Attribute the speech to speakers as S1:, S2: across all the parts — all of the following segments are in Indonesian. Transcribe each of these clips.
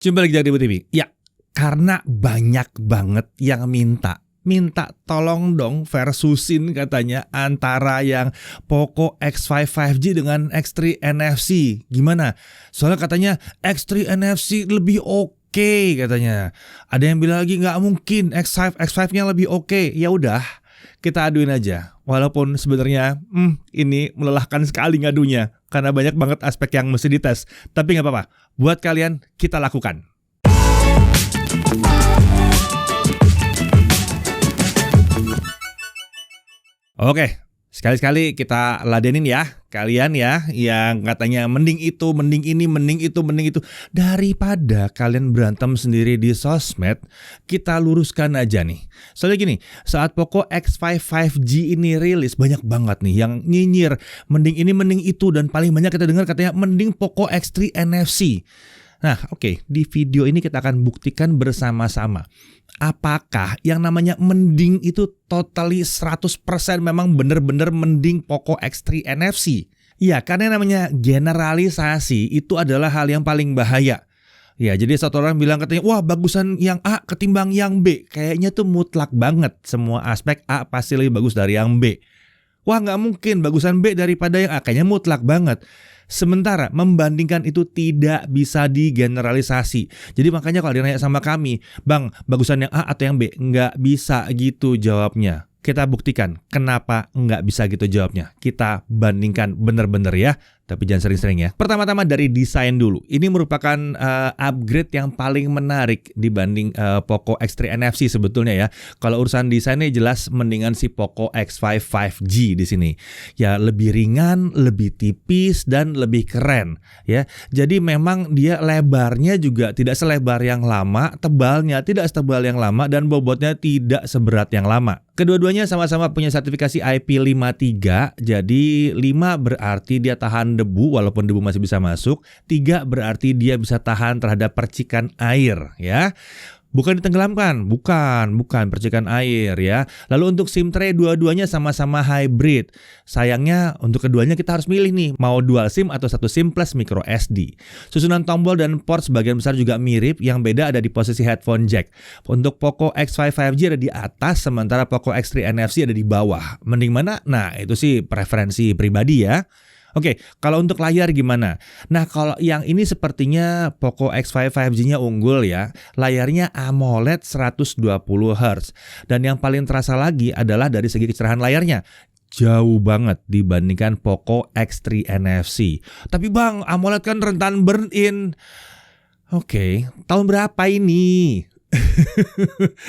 S1: Jumpa lagi di TV. Ya, karena banyak banget yang minta tolong dong versusin katanya antara yang Poco X5 5G dengan X3 NFC. Gimana? Soalnya katanya X3 NFC lebih oke katanya. Ada yang bilang lagi nggak mungkin X5-nya lebih oke. Ya udah, kita aduin aja. Walaupun sebenarnya ini melelahkan sekali ngadunya karena banyak banget aspek yang mesti dites. Tapi nggak apa-apa. Buat kalian kita lakukan. Oke, sekali-sekali kita ladenin ya, kalian ya yang katanya mending itu, mending ini, mending itu, mending itu. Daripada kalian berantem sendiri di sosmed, kita luruskan aja nih. Soalnya gini, saat Poco X5 5G ini rilis, banyak banget nih yang nyinyir mending ini, mending itu. Dan paling banyak kita dengar katanya mending Poco X3 NFC. Nah, oke, di video ini kita akan buktikan bersama-sama. Apakah yang namanya mending itu totally 100% memang benar-benar mending Poco X3 NFC? Ya, karena yang namanya generalisasi itu adalah hal yang paling bahaya. Ya, jadi satu orang bilang katanya, wah bagusan yang A ketimbang yang B. Kayaknya tuh mutlak banget. Semua aspek A pasti lebih bagus dari yang B. Wah nggak mungkin bagusan B daripada yang A. Kayaknya mutlak banget. Sementara membandingkan itu tidak bisa digeneralisasi. Jadi makanya kalau ditanya sama kami, Bang, bagusan yang A atau yang B? Nggak bisa gitu jawabnya. Kita buktikan kenapa nggak bisa gitu jawabnya. Kita bandingkan bener-bener ya. Tapi jangan sering-sering ya. Pertama-tama dari desain dulu. Ini merupakan upgrade yang paling menarik dibanding Poco X3 NFC sebetulnya ya. Kalau urusan desainnya jelas mendingan si Poco X5 5G di sini. Ya lebih ringan, lebih tipis dan lebih keren ya. Jadi memang dia lebarnya juga tidak selebar yang lama, tebalnya tidak setebal yang lama dan bobotnya tidak seberat yang lama. Kedua-duanya sama-sama punya sertifikasi IP53. Jadi 5 berarti dia tahan debu walaupun debu masih bisa masuk. 3 berarti dia bisa tahan terhadap percikan air ya. Bukan ditenggelamkan, bukan percikan air ya. Lalu untuk SIM tray dua-duanya sama-sama hybrid. Sayangnya untuk keduanya kita harus milih nih, mau dual SIM atau satu SIM plus micro SD. Susunan tombol dan port sebagian besar juga mirip, yang beda ada di posisi headphone jack. Untuk Poco X5 5G ada di atas, sementara Poco X3 NFC ada di bawah. Mending mana? Nah itu sih preferensi pribadi ya. Oke, kalau untuk layar gimana? Nah, kalau yang ini sepertinya Poco X5 5G-nya unggul ya. Layarnya AMOLED 120Hz. Dan yang paling terasa lagi adalah dari segi kecerahan layarnya. Jauh banget dibandingkan Poco X3 NFC. Tapi Bang, AMOLED kan rentan burn-in. Oke, tahun berapa ini?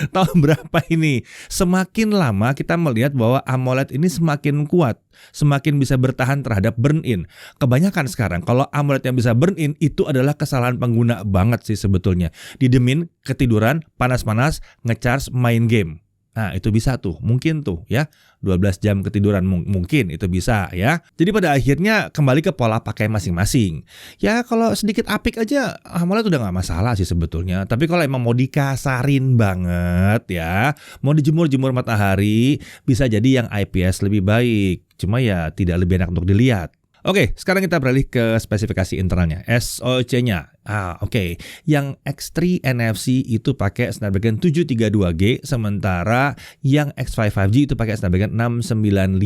S1: Tahun berapa ini? Semakin lama kita melihat bahwa AMOLED ini semakin kuat, semakin bisa bertahan terhadap burn-in. Kebanyakan sekarang kalau AMOLED yang bisa burn-in itu adalah kesalahan pengguna banget sih sebetulnya. Didemin, ketiduran, panas-panas, ngecharge, main game. Nah itu bisa tuh, mungkin tuh ya 12 jam ketiduran mungkin itu bisa ya. Jadi pada akhirnya kembali ke pola pakai masing-masing. Ya kalau sedikit apik aja AMOLED udah gak masalah sih sebetulnya. Tapi kalau emang mau dikasarin banget ya, mau dijemur-jemur matahari, bisa jadi yang IPS lebih baik. Cuma ya tidak lebih enak untuk dilihat. Oke, sekarang kita beralih ke spesifikasi internalnya, SoC-nya. Oke. Yang X3 NFC itu pakai Snapdragon 732G, sementara yang X5 5G itu pakai Snapdragon 695.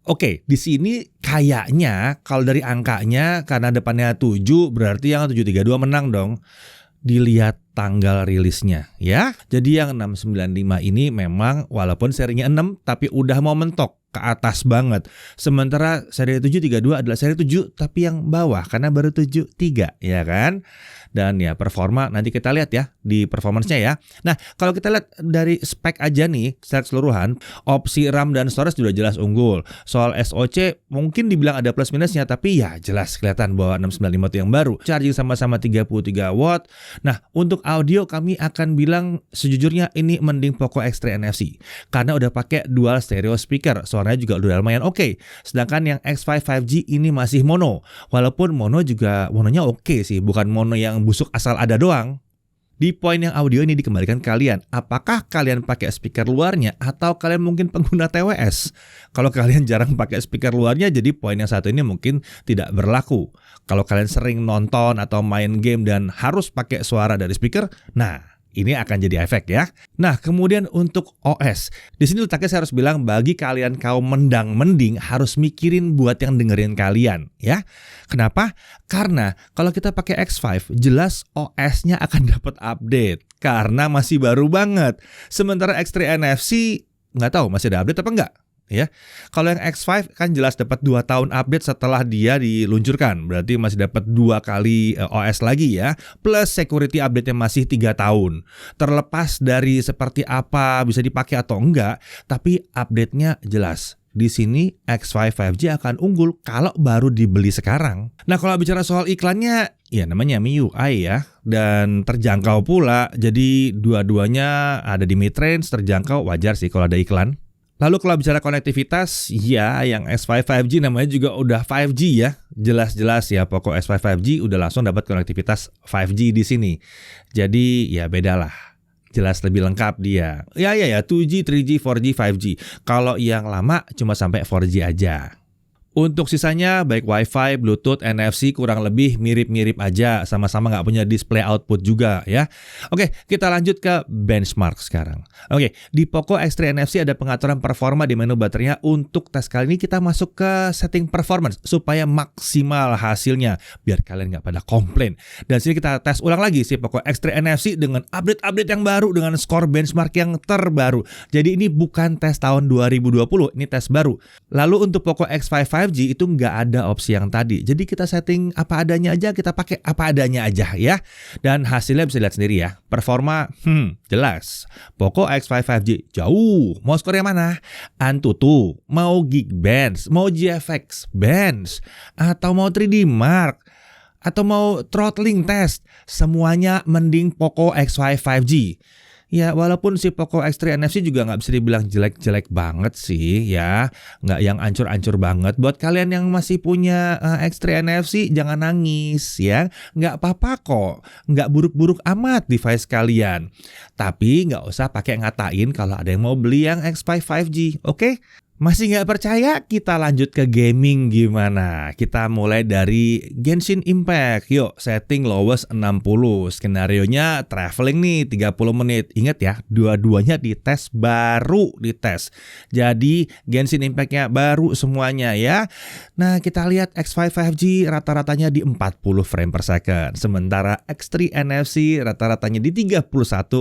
S1: Oke, di sini kayaknya kalau dari angkanya karena depannya 7 berarti yang 732 menang dong. Dilihat tanggal rilisnya ya. Jadi yang 695 ini memang walaupun serinya 6 tapi udah mau mentok ke atas banget. Sementara seri 732 adalah seri 7 tapi yang bawah karena baru 73 ya kan. Dan ya performa nanti kita lihat ya di performance-nya ya. Nah kalau kita lihat dari spek aja nih secara keseluruhan, opsi RAM dan storage sudah jelas unggul. Soal SoC mungkin dibilang ada plus minusnya tapi ya jelas kelihatan bahwa 695 itu yang baru. Charging sama-sama 33 watt. Nah untuk audio kami akan bilang sejujurnya ini mending Poco X3 NFC karena udah pakai dual stereo speaker. Suaranya juga udah lumayan oke. Sedangkan yang X5 5G ini masih mono. Walaupun mononya oke sih, bukan mono yang busuk asal ada doang. Di poin yang audio ini dikembalikan kalian, apakah kalian pakai speaker luarnya atau kalian mungkin pengguna TWS? Kalau kalian jarang pakai speaker luarnya, jadi poin yang satu ini mungkin tidak berlaku. Kalau kalian sering nonton atau main game dan harus pakai suara dari speaker, nah ini akan jadi efek ya. Nah, kemudian untuk OS. Di sini letaknya saya harus bilang bagi kalian kaum mendang-mending harus mikirin buat yang dengerin kalian ya. Kenapa? Karena kalau kita pakai X5 jelas OS-nya akan dapat update karena masih baru banget. Sementara X3 NFC nggak tahu masih ada update apa enggak. Ya, kalau yang X5 kan jelas dapat 2 tahun update setelah dia diluncurkan, berarti masih dapat 2 kali OS lagi ya, plus security update-nya masih 3 tahun. Terlepas dari seperti apa bisa dipakai atau enggak, tapi update-nya jelas. Di sini X5 5G akan unggul kalau baru dibeli sekarang. Nah, kalau bicara soal iklannya, ya namanya MIUI ya, dan terjangkau pula. Jadi dua-duanya ada di mid-range, terjangkau, wajar sih kalau ada iklan. Lalu kalau bicara konektivitas, ya yang S5 5G namanya juga udah 5G ya. Jelas-jelas ya Poco S5 5G udah langsung dapat konektivitas 5G di sini. Jadi ya bedalah. Jelas lebih lengkap dia. Ya 2G, 3G, 4G, 5G. Kalau yang lama cuma sampai 4G aja. Untuk sisanya baik Wi-Fi, Bluetooth, NFC kurang lebih mirip-mirip aja, sama-sama nggak punya display output juga ya. Oke, kita lanjut ke benchmark sekarang. Oke, di Poco X3 NFC ada pengaturan performa di menu baterainya. Untuk tes kali ini kita masuk ke setting performance supaya maksimal hasilnya, biar kalian nggak pada komplain. Dan sini kita tes ulang lagi si Poco X3 NFC dengan update-update yang baru, dengan skor benchmark yang terbaru. Jadi ini bukan tes tahun 2020, ini tes baru. Lalu untuk Poco X5 5G itu nggak ada opsi yang tadi. Jadi kita setting apa adanya aja, kita pakai apa adanya aja ya. Dan hasilnya bisa lihat sendiri ya. Performa, jelas. Poco X5 5G jauh. Mau skor yang mana? Antutu, mau Geekbench, mau GFX Bench, atau mau 3D Mark, atau mau throttling test. Semuanya mending Poco X5 5G. Ya walaupun si Poco X3 NFC juga nggak bisa dibilang jelek-jelek banget sih ya, nggak yang ancur-ancur banget. Buat kalian yang masih punya X3 NFC jangan nangis ya, nggak apa-apa kok, nggak buruk-buruk amat device kalian. Tapi nggak usah pakai ngatain kalau ada yang mau beli yang X5 5G, oke? Masih nggak percaya? Kita lanjut ke gaming gimana? Kita mulai dari Genshin Impact. Yuk, setting lowest 60. Skenarionya traveling nih 30 menit. Ingat ya, dua-duanya dites, baru dites. Jadi Genshin Impact-nya baru semuanya ya. Nah, kita lihat X5 5G rata-ratanya di 40 frame per second. Sementara X3 NFC rata-ratanya di 31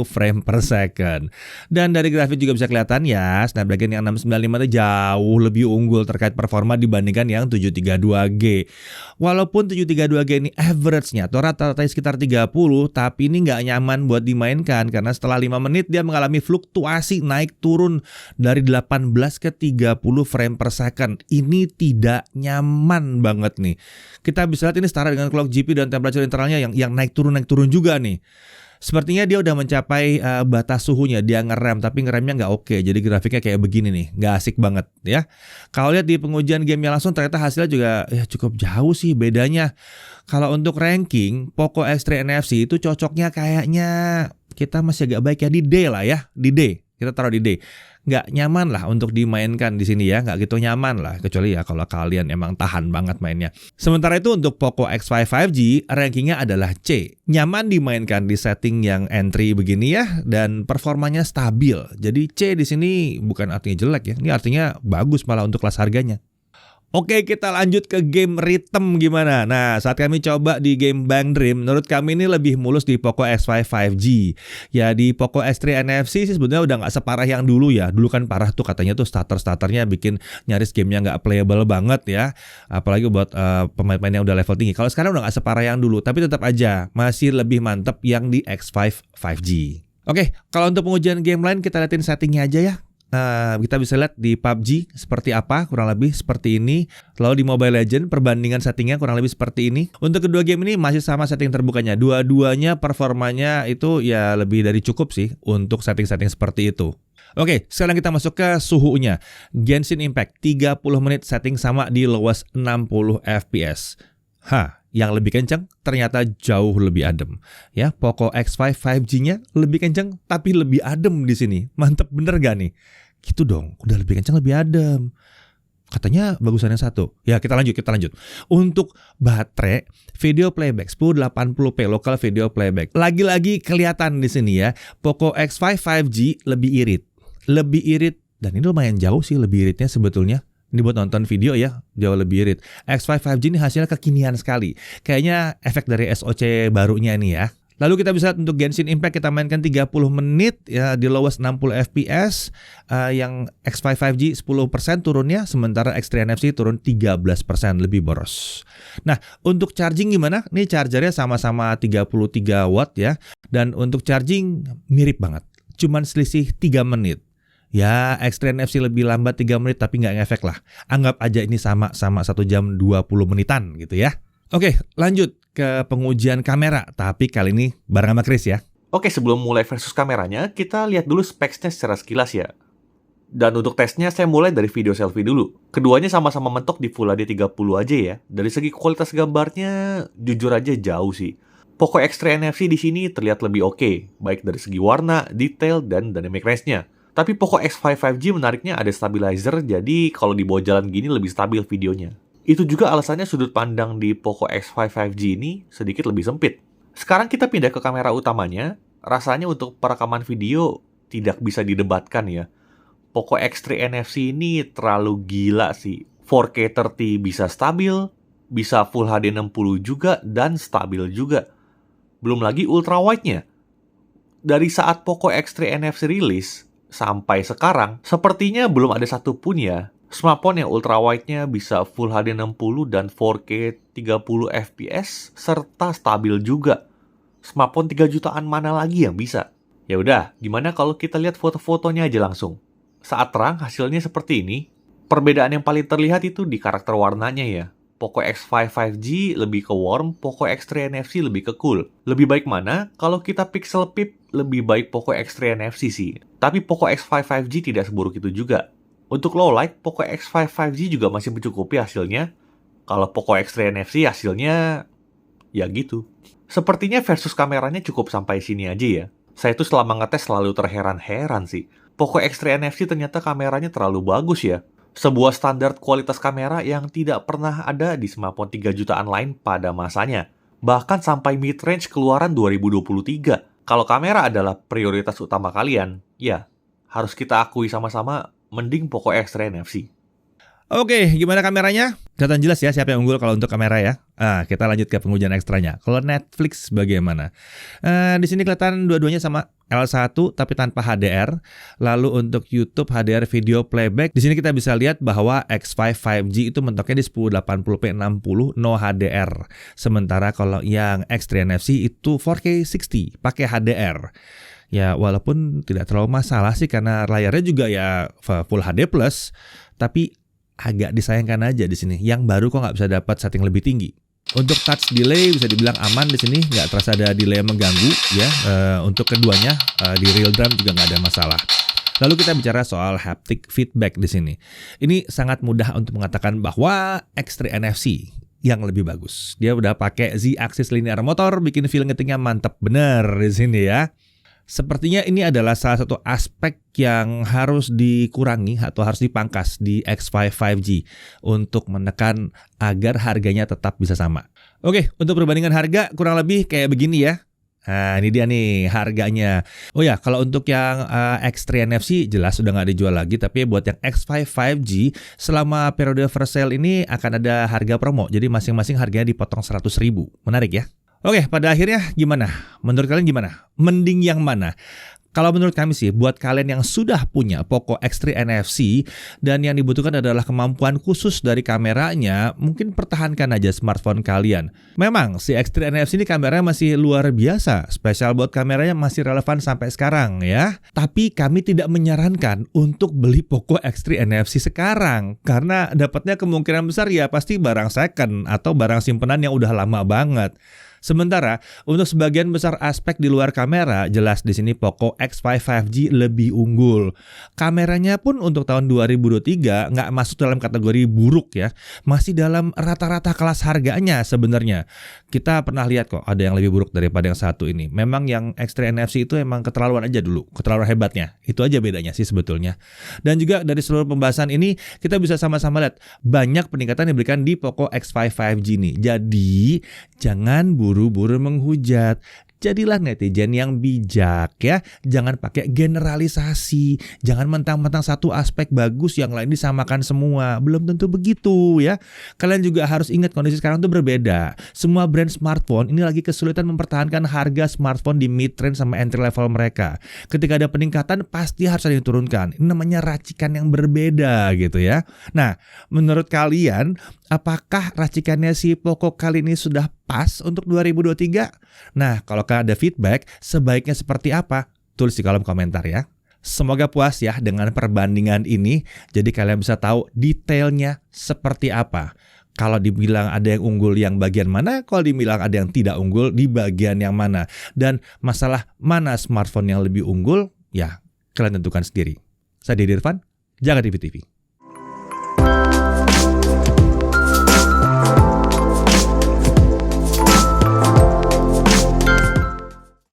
S1: frame per second. Dan dari grafik juga bisa kelihatan ya, Snapdragon yang 695 itu jauh lebih unggul terkait performa dibandingkan yang 732G. Walaupun 732G ini average-nya atau rata-ratanya sekitar 30, tapi ini nggak nyaman buat dimainkan karena setelah 5 menit dia mengalami fluktuasi naik turun dari 18 ke 30 frame per second. Ini tidak nyaman banget nih. Kita bisa lihat ini setara dengan clock GPU dan temperature internalnya yang naik turun juga nih. Sepertinya dia udah mencapai batas suhunya, dia ngerem, tapi ngeremnya nggak oke. Jadi grafiknya kayak begini nih, nggak asik banget ya. Kalau lihat di pengujian gamenya langsung ternyata hasilnya juga ya cukup jauh sih bedanya. Kalau untuk ranking, Poco X3 NFC itu cocoknya kayaknya kita masih agak baik ya di D lah ya, di D. Kita taruh di D. Nggak nyaman lah untuk dimainkan di sini ya, nggak gitu nyaman lah, kecuali ya kalau kalian emang tahan banget mainnya. Sementara itu untuk Poco X5 5G rankingnya adalah C, nyaman dimainkan di setting yang entry begini ya, dan performanya stabil. Jadi C di sini bukan artinya jelek ya, ini artinya bagus malah untuk kelas harganya. Oke, kita lanjut ke game Rhythm gimana? Nah, saat kami coba di game Bang Dream, menurut kami ini lebih mulus di Poco X5 5G. Ya, di Poco S3 NFC sih sebenarnya udah nggak separah yang dulu ya. Dulu kan parah tuh katanya tuh starternya bikin nyaris gamenya nggak playable banget ya. Apalagi buat pemain-pemain yang udah level tinggi. Kalau sekarang udah nggak separah yang dulu, tapi tetap aja masih lebih mantep yang di X5 5G. Oke, kalau untuk pengujian game lain kita liatin settingnya aja ya. Kita bisa lihat di PUBG seperti apa, kurang lebih seperti ini. Lalu di Mobile Legends perbandingan settingnya kurang lebih seperti ini. Untuk kedua game ini masih sama setting terbukanya. Dua-duanya performanya itu ya lebih dari cukup sih untuk setting-setting seperti itu. Oke, sekarang kita masuk ke suhunya. Genshin Impact 30 menit setting sama di lowest 60 fps. Yang lebih kencang ternyata jauh lebih adem. Ya, Poco X5 5G-nya lebih kencang tapi lebih adem di sini. Mantep bener gak nih? Gitu dong, udah lebih kencang lebih adem. Katanya bagusan yang satu. Ya kita lanjut. Untuk baterai video playback 1080p local video playback. Lagi-lagi kelihatan di sini ya. Poco X5 5G lebih irit dan ini lumayan jauh sih lebih iritnya sebetulnya. Ini buat nonton video ya, jauh lebih irit. X5 5G ini hasilnya kekinian sekali. Kayaknya efek dari SoC barunya ini ya. Lalu kita bisa lihat untuk Genshin Impact kita mainkan 30 menit ya di lowest 60 fps. Yang X5 5G 10% turunnya, sementara X3 NFC turun 13% lebih boros. Nah, untuk charging gimana? Ini chargernya sama-sama 33 watt ya. Dan untuk charging mirip banget. Cuman selisih 3 menit. Ya, X3 NFC lebih lambat 3 menit tapi nggak ngefek lah. Anggap aja ini sama-sama 1 jam 20 menitan gitu ya. Oke, lanjut ke pengujian kamera, tapi kali ini bareng sama Chris ya.
S2: Oke, sebelum mulai versus kameranya, kita lihat dulu specs-nya secara sekilas ya. Dan untuk tesnya, saya mulai dari video selfie dulu. Keduanya sama-sama mentok di Full HD 30 aja ya. Dari segi kualitas gambarnya, jujur aja jauh sih. Poco X3 NFC di sini terlihat lebih oke, baik dari segi warna, detail, dan dynamic range-nya. Tapi Poco X5 5G menariknya ada stabilizer, jadi kalau dibawa jalan gini lebih stabil videonya. Itu juga alasannya sudut pandang di Poco X5 5G ini sedikit lebih sempit. Sekarang kita pindah ke kamera utamanya. Rasanya untuk perekaman video tidak bisa didebatkan ya. Poco X3 NFC ini terlalu gila sih. 4K 30 bisa stabil, bisa Full HD 60 juga, dan stabil juga. Belum lagi ultrawide-nya. Dari saat Poco X3 NFC rilis sampai sekarang, sepertinya belum ada satupun ya smartphone yang ultrawide-nya bisa Full HD 60 dan 4K 30 fps serta stabil juga. Smartphone 3 jutaan mana lagi yang bisa? Ya udah, gimana kalau kita lihat foto-fotonya aja langsung? Saat terang hasilnya seperti ini. Perbedaan yang paling terlihat itu di karakter warnanya ya. Poco X5 5G lebih ke warm, Poco X3 NFC lebih ke cool. Lebih baik mana? Kalau kita pixel peep, lebih baik Poco X3 NFC sih. Tapi Poco X5 5G tidak seburuk itu juga. Untuk low light, Poco X5 5G juga masih mencukupi hasilnya. Kalau Poco X3 NFC hasilnya ya gitu. Sepertinya versus kameranya cukup sampai sini aja ya. Saya tuh selama ngetes selalu terheran-heran sih. Poco X3 NFC ternyata kameranya terlalu bagus ya. Sebuah standar kualitas kamera yang tidak pernah ada di smartphone 3 jutaan lain pada masanya. Bahkan sampai mid-range keluaran 2023. Kalau kamera adalah prioritas utama kalian, ya harus kita akui sama-sama mending Poco X3 NFC.
S1: Oke, gimana kameranya? Kelihatan jelas ya siapa yang unggul kalau untuk kamera ya. Kita lanjut ke pengujian ekstranya. Kalau Netflix bagaimana? Di sini kelihatan dua-duanya sama L1 tapi tanpa HDR. Lalu untuk YouTube HDR video playback, di sini kita bisa lihat bahwa X5 5G itu mentoknya di 1080p 60 no HDR. Sementara kalau yang X3 NFC itu 4K 60 pakai HDR. Ya walaupun tidak terlalu masalah sih karena layarnya juga ya Full HD+, tapi agak disayangkan aja di sini. Yang baru kok nggak bisa dapat setting lebih tinggi. Untuk touch delay bisa dibilang aman di sini, nggak terasa ada delay yang mengganggu ya. Untuk keduanya di real time juga nggak ada masalah. Lalu kita bicara soal haptic feedback di sini. Ini sangat mudah untuk mengatakan bahwa X3 NFC yang lebih bagus. Dia udah pakai Z-axis linear motor, bikin feel ngetingnya mantap bener di sini ya. Sepertinya ini adalah salah satu aspek yang harus dikurangi atau harus dipangkas di X5 5G untuk menekan agar harganya tetap bisa sama. Oke, untuk perbandingan harga kurang lebih kayak begini ya. Nah, ini dia nih harganya. Oh ya, kalau untuk yang X3 NFC jelas sudah nggak dijual lagi. Tapi buat yang X5 5G selama periode first sale ini akan ada harga promo. Jadi masing-masing harganya dipotong 100.000. Menarik ya. Oke, pada akhirnya gimana? Menurut kalian gimana? Mending yang mana? Kalau menurut kami sih, buat kalian yang sudah punya Poco X3 NFC dan yang dibutuhkan adalah kemampuan khusus dari kameranya, mungkin pertahankan aja smartphone kalian. Memang si X3 NFC ini kameranya masih luar biasa, spesial buat kameranya masih relevan sampai sekarang ya. Tapi kami tidak menyarankan untuk beli Poco X3 NFC sekarang, karena dapatnya kemungkinan besar ya pasti barang second atau barang simpenan yang udah lama banget. Sementara untuk sebagian besar aspek di luar kamera, jelas di sini Poco X5 5G lebih unggul. Kameranya pun untuk tahun 2023 nggak masuk dalam kategori buruk ya, masih dalam rata-rata kelas harganya sebenarnya. Kita pernah lihat kok ada yang lebih buruk daripada yang satu ini. Memang yang X3 NFC itu emang keterlaluan aja dulu, keterlaluan hebatnya. Itu aja bedanya sih sebetulnya. Dan juga dari seluruh pembahasan ini kita bisa sama-sama lihat banyak peningkatan yang diberikan di Poco X5 5G nih. Jadi jangan buru-buru menghujat. Jadilah netizen yang bijak ya. Jangan pakai generalisasi. Jangan mentang-mentang satu aspek bagus yang lain disamakan semua. Belum tentu begitu ya. Kalian juga harus ingat kondisi sekarang itu berbeda. Semua brand smartphone ini lagi kesulitan mempertahankan harga smartphone di mid-range sama entry level mereka. Ketika ada peningkatan pasti harus ada yang diturunkan. Ini namanya racikan yang berbeda gitu ya. Nah, menurut kalian apakah racikannya si Poco kali ini sudah pas untuk 2023? Nah, kalau kalian ada feedback, sebaiknya seperti apa? Tulis di kolom komentar ya. Semoga puas ya dengan perbandingan ini. Jadi kalian bisa tahu detailnya seperti apa. Kalau dibilang ada yang unggul yang bagian mana, kalau dibilang ada yang tidak unggul di bagian yang mana. Dan masalah mana smartphone yang lebih unggul, ya kalian tentukan sendiri. Saya Didi Irfan, Jaga TV TV.